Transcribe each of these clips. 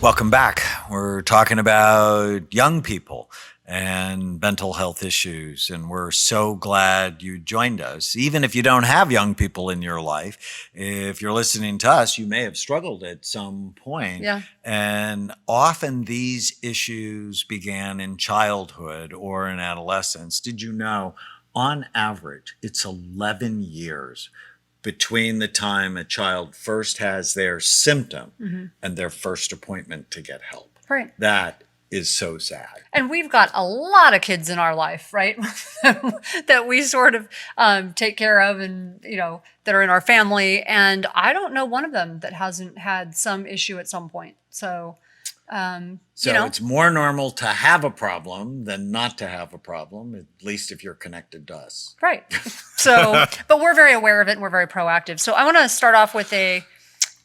Welcome back. We're talking about young people and mental health issues, and we're so glad you joined us. Even if you don't have young people in your life, if you're listening to us, you may have struggled at some point. Yeah. And often these issues began in childhood or in adolescence. Did you know, on average, it's 11 years between the time a child first has their symptom and their first appointment to get help. Right. That is so sad. And we've got a lot of kids in our life, right? that we sort of take care of and, that are in our family. And I don't know one of them that hasn't had some issue at some point. So, it's more normal to have a problem than not to have a problem, at least if you're connected to us. Right. So, but we're very aware of it and we're very proactive. So I want to start off with a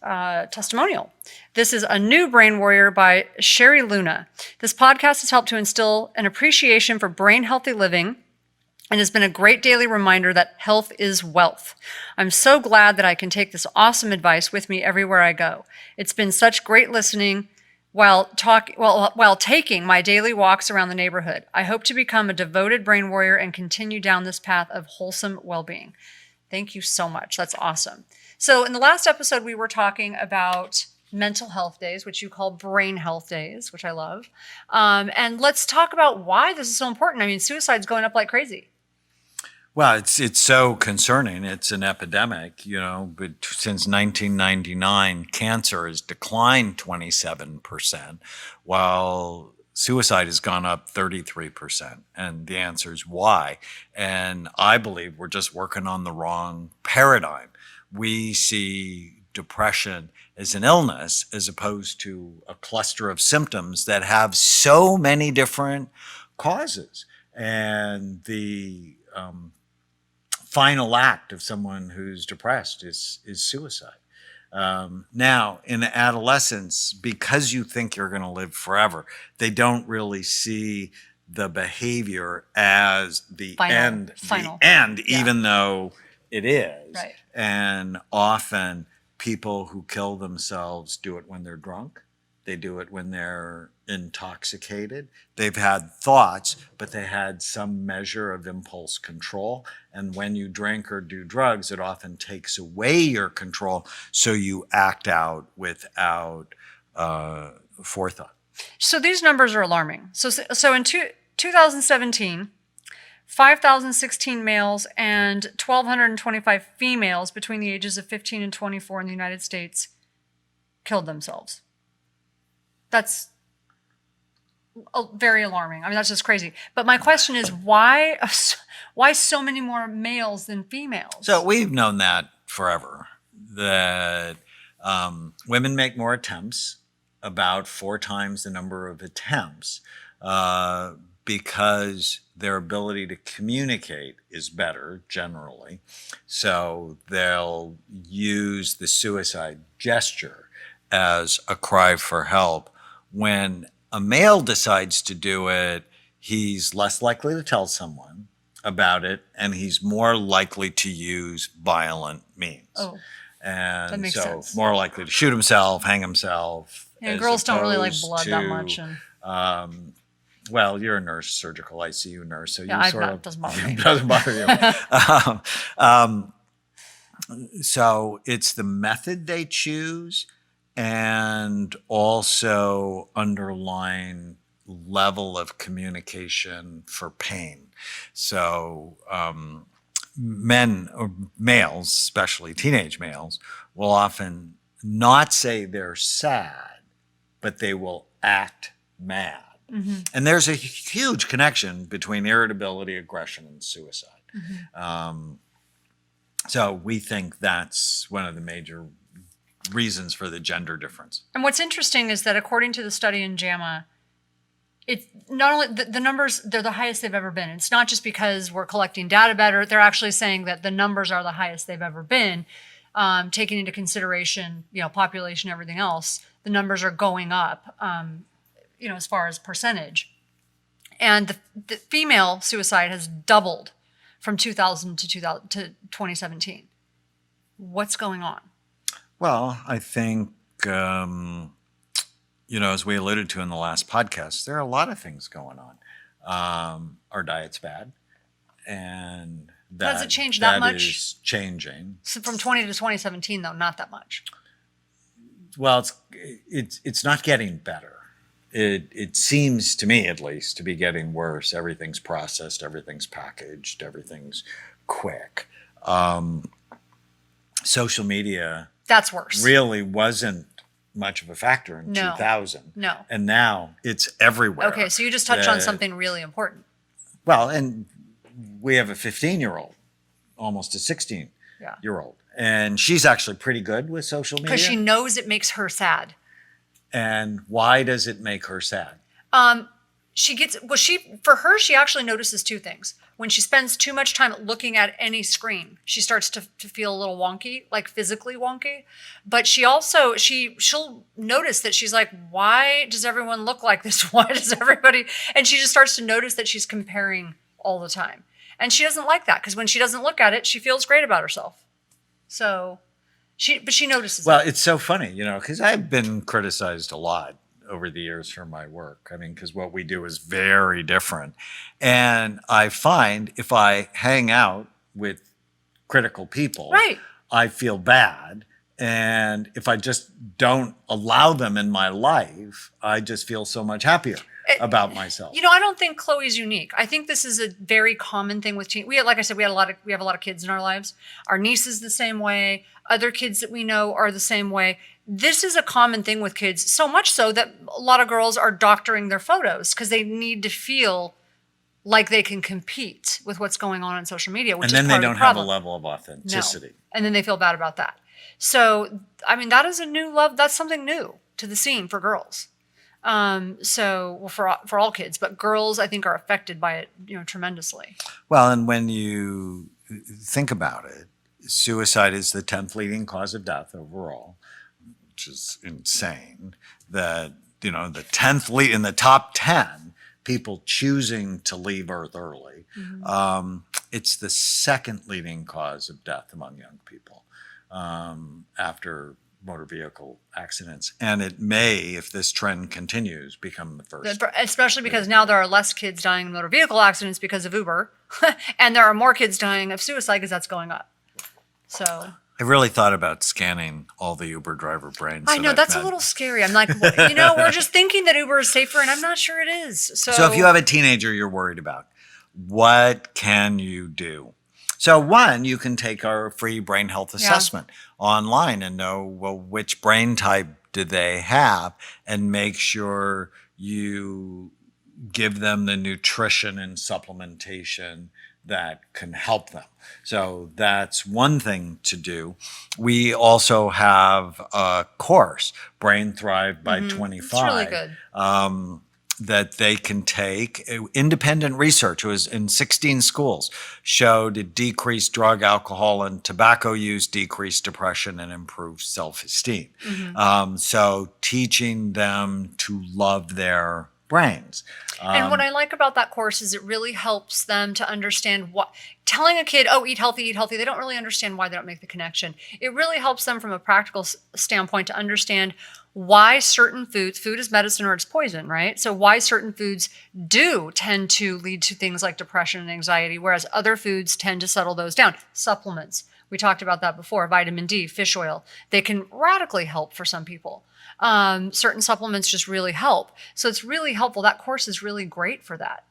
testimonial. This is A New Brain Warrior by Sherry Luna. This podcast has helped to instill an appreciation for brain healthy living and has been a great daily reminder that health is wealth. I'm so glad that I can take this awesome advice with me everywhere I go. It's been such great listening while taking my daily walks around the neighborhood. I hope to become a devoted brain warrior and continue down this path of wholesome well-being. Thank you so much. That's awesome. So in the last episode, we were talking about mental health days, which you call brain health days, which I love. And let's talk about why this is so important. I mean, suicide's going up like crazy. Well, it's so concerning. It's an epidemic, but since 1999, cancer has declined 27%, while suicide has gone up 33%. And the answer is why. And I believe we're just working on the wrong paradigm. We see depression as an illness as opposed to a cluster of symptoms that have so many different causes. And the final act of someone who's depressed is suicide. Now, in adolescence, because you think you're going to live forever, they don't really see the behavior as the end, even though it is. Right. And often people who kill themselves do it when they're drunk. They do it when they're intoxicated. They've had thoughts, but they had some measure of impulse control. And when you drink or do drugs, it often takes away your control, so you act out without forethought. So these numbers are alarming. So in 2017, 5,016 males and 1,225 females between the ages of 15 and 24 in the United States killed themselves. That's very alarming. I mean, that's just crazy. But my question is, why so many more males than females? So we've known that forever, that women make more attempts, about 4 times the number of attempts, because their ability to communicate is better generally. So they'll use the suicide gesture as a cry for help. When a male decides to do it, he's less likely to tell someone about it, and he's more likely to use violent means. Oh, and that makes sense. More likely to shoot himself, hang himself. And girls don't really like blood that much. Well, you're a nurse, surgical ICU nurse, so it doesn't bother me. It doesn't bother you. So it's the method they choose, and also underlying level of communication for pain. So men or males, especially teenage males, will often not say they're sad, but they will act mad. Mm-hmm. And there's a huge connection between irritability, aggression, and suicide. Mm-hmm. So we think that's one of the major reasons for the gender difference. And what's interesting is that according to the study in JAMA, it's not only the numbers, they're the highest they've ever been. It's not just because we're collecting data better. They're actually saying that the numbers are the highest they've ever been, taking into consideration, population, everything else. The numbers are going up, as far as percentage. And the female suicide has doubled from 2000 to 2017. What's going on? Well, I think as we alluded to in the last podcast, there are a lot of things going on. Our diet's bad, and Does it change that much? is changing. So from 20 to 2017, though, not that much. Well, it's not getting better. It seems to me, at least, to be getting worse. Everything's processed, everything's packaged, everything's quick. Social media, that's worse. Really wasn't much of a factor in 2000. No. And now it's everywhere. Okay, so you just touched on something really important. Well, and we have a 15-year-old, almost a 16-year-old. And she's actually pretty good with social media. Because she knows it makes her sad. And why does it make her sad? For her, she actually notices two things. When she spends too much time looking at any screen, she starts to feel a little wonky, like physically wonky. But she'll notice that she's like, why does everyone look like this? Why does everybody? And she just starts to notice that she's comparing all the time. And she doesn't like that, because when she doesn't look at it, she feels great about herself. So she notices. Well, it's so funny, because I've been criticized a lot over the years for my work. I mean, because what we do is very different. And I find if I hang out with critical people, right, I feel bad. And if I just don't allow them in my life, I just feel so much happier about myself. I don't think Chloe's unique. I think this is a very common thing with teens. Like I said, we have a lot of kids in our lives. Our niece is the same way. Other kids that we know are the same way. This is a common thing with kids, so much so that a lot of girls are doctoring their photos because they need to feel like they can compete with what's going on social media, which is part of the problem. And then they don't have a level of authenticity. No. And then they feel bad about that. So, I mean, that is a new love. That's something new to the scene for girls. For all kids, but girls, I think, are affected by it, tremendously. Well, and when you think about it, suicide is the 10th leading cause of death overall, which is insane. That, the 10th lead in the top 10 people choosing to leave Earth early. Mm-hmm. It's the second leading cause of death among young people after motor vehicle accidents. And it may, if this trend continues, become the first. Especially because now there are less kids dying in motor vehicle accidents because of Uber. And there are more kids dying of suicide because that's going up. So I really thought about scanning all the Uber driver brains. I know, that's a little scary. I'm like, we're just thinking that Uber is safer, and I'm not sure it is. So if you have a teenager you're worried about, what can you do? So one, you can take our free brain health assessment online and know, which brain type do they have, and make sure you give them the nutrition and supplementation that can help them. So that's one thing to do. We also have a course, Brain Thrive by 25. It's really good. That they can take. Independent research was in 16 schools showed it decreased drug, alcohol, and tobacco use, decreased depression, and improved self-esteem. Mm-hmm. So teaching them to love their brains. And what I like about that course is it really helps them to understand telling a kid, eat healthy, they don't really understand why they don't make the connection. It really helps them from a practical standpoint to understand why certain foods, food is medicine or it's poison, right? So why certain foods do tend to lead to things like depression and anxiety, whereas other foods tend to settle those down. Supplements, we talked about that before, vitamin D, fish oil, they can radically help for some people. Certain supplements just really help. So it's really helpful. That course is really great for that.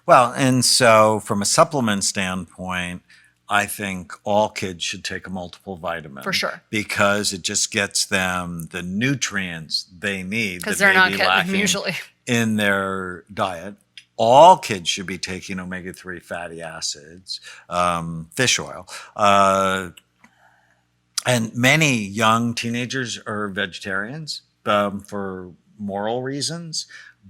Well, and so from a supplement standpoint, I think all kids should take a multiple vitamin. For sure. Because it just gets them the nutrients they need because they're not getting lacking them usually in their diet. All kids should be taking omega-3 fatty acids, fish oil. And many young teenagers are vegetarians for moral reasons,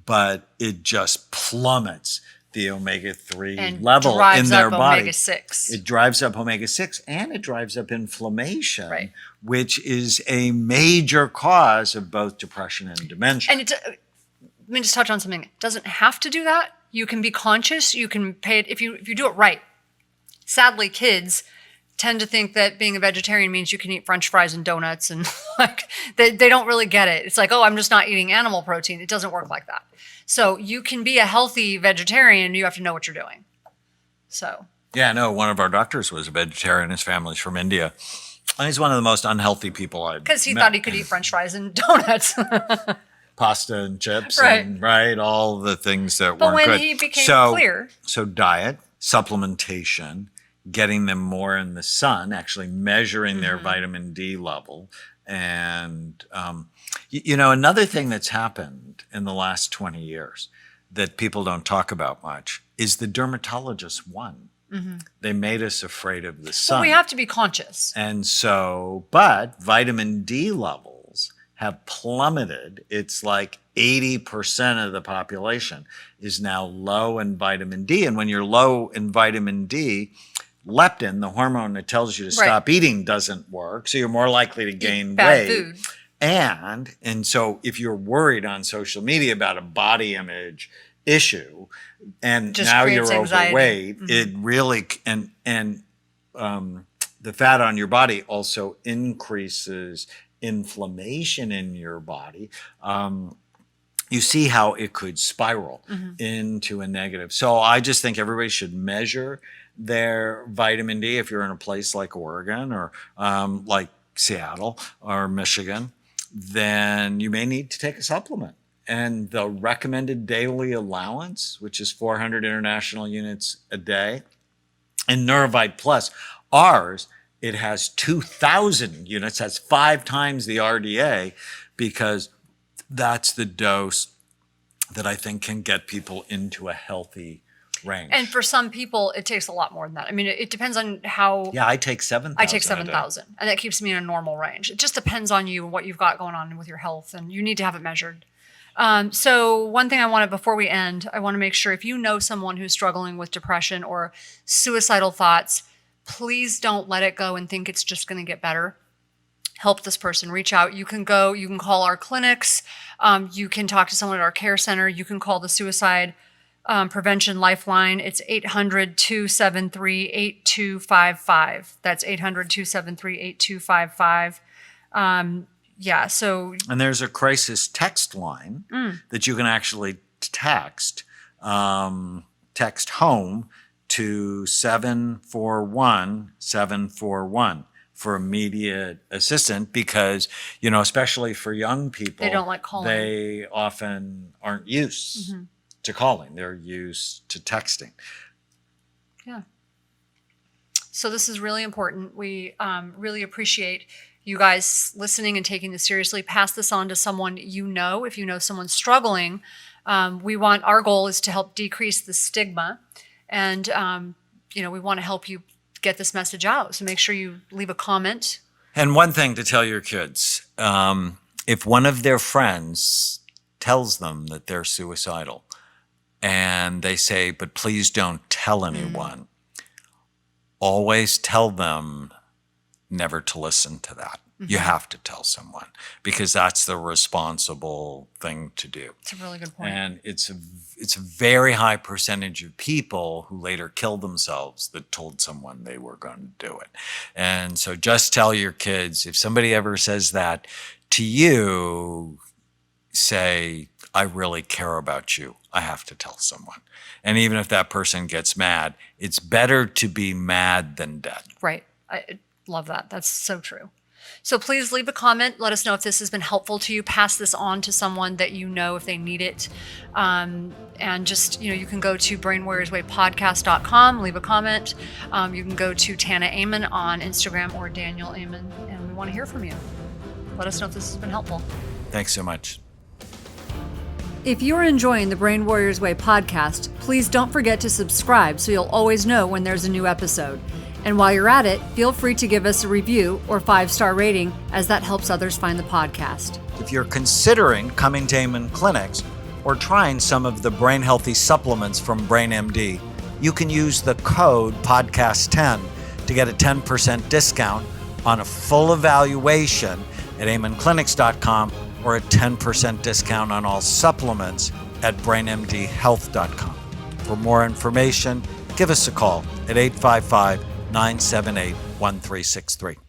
but it just plummets the omega-3 level in their body. Omega-6. It drives up omega-6 and it drives up inflammation, which is a major cause of both depression and dementia. And let me just touch on something. It doesn't have to do that. You can be conscious. You can pay it if you do it right. Sadly, kids tend to think that being a vegetarian means you can eat French fries and donuts, and like they don't really get it. It's like, oh, I'm just not eating animal protein. It doesn't work like that. So you can be a healthy vegetarian. You have to know what you're doing. So. Yeah, no, one of our doctors was a vegetarian. His family's from India. And he's one of the most unhealthy people I've met. Because he thought he could eat French fries and donuts. Pasta and chips, Right. and all the things that But weren't good. when he became clear. So diet, supplementation, getting them more in the sun, actually measuring their vitamin D level. And, another thing that's happened in the last 20 years that people don't talk about much is the dermatologist won. They made us afraid of the sun. Well, we have to be conscious. And so, but vitamin D levels have plummeted. It's like 80% of the population is now low in vitamin D. And when you're low in vitamin D, leptin, the hormone that tells you to stop eating, doesn't work. So you're more likely to gain bad weight. food. And so if you're worried on social media about a body image issue, and Just now creates you're anxiety. overweight, it really, and the fat on your body also increases inflammation in your body. You see how it could spiral into a negative. So I just think everybody should measure their vitamin D if you're in a place like Oregon or like Seattle or Michigan, then you may need to take a supplement. And the recommended daily allowance, which is 400 international units a day, and Neurovite Plus, ours, it has 2,000 units. That's 5 times the RDA, because that's the dose that I think can get people into a healthy range. And for some people, it takes a lot more than that. I mean, it depends on how. Yeah, I take 7,000. I take 7,000, and that keeps me in a normal range. It just depends on you, what you've got going on with your health, and you need to have it measured. So one thing before we end, I want to make sure if you know someone who's struggling with depression or suicidal thoughts, please don't let it go and think it's just going to get better. Help this person. Reach out. You can call our clinics. You can talk to someone at our care center. You can call the suicide prevention lifeline. It's 800-273-8255. That's 800-273-8255. Yeah. So. And there's a crisis text line that you can actually text home to 741-741 for immediate assistance, because, especially for young people, They don't like calling. They often aren't used to calling. They're used to texting. Yeah. So this is really important. We really appreciate you guys listening and taking this seriously. Pass this on to someone you know. If you know someone struggling, our goal is to help decrease the stigma, and we want to help you get this message out. So make sure you leave a comment. And one thing to tell your kids, if one of their friends tells them that they're suicidal and they say, but please don't tell anyone, always tell them never to listen to that. You have to tell someone, because that's the responsible thing to do. It's a really good point. And it's a very high percentage of people who later kill themselves that told someone they were going to do it. And so just tell your kids, if somebody ever says that to you, say, I really care about you. I have to tell someone. And even if that person gets mad, it's better to be mad than dead. Right. I love that. That's so true. So please leave a comment. Let us know if this has been helpful to you. Pass this on to someone that you know if they need it. And just, you can go to brainwarriorswaypodcast.com, leave a comment. You can go to Tana Amen on Instagram or Daniel Amen, and we want to hear from you. Let us know if this has been helpful. Thanks so much. If you're enjoying the Brain Warriors Way podcast, please don't forget to subscribe so you'll always know when there's a new episode. And while you're at it, feel free to give us a review or 5-star rating, as that helps others find the podcast. If you're considering coming to Amen Clinics or trying some of the brain healthy supplements from BrainMD, you can use the code podcast10 to get a 10% discount on a full evaluation at amenclinics.com, or a 10% discount on all supplements at brainmdhealth.com. For more information, give us a call at 855-978-5600. 1363.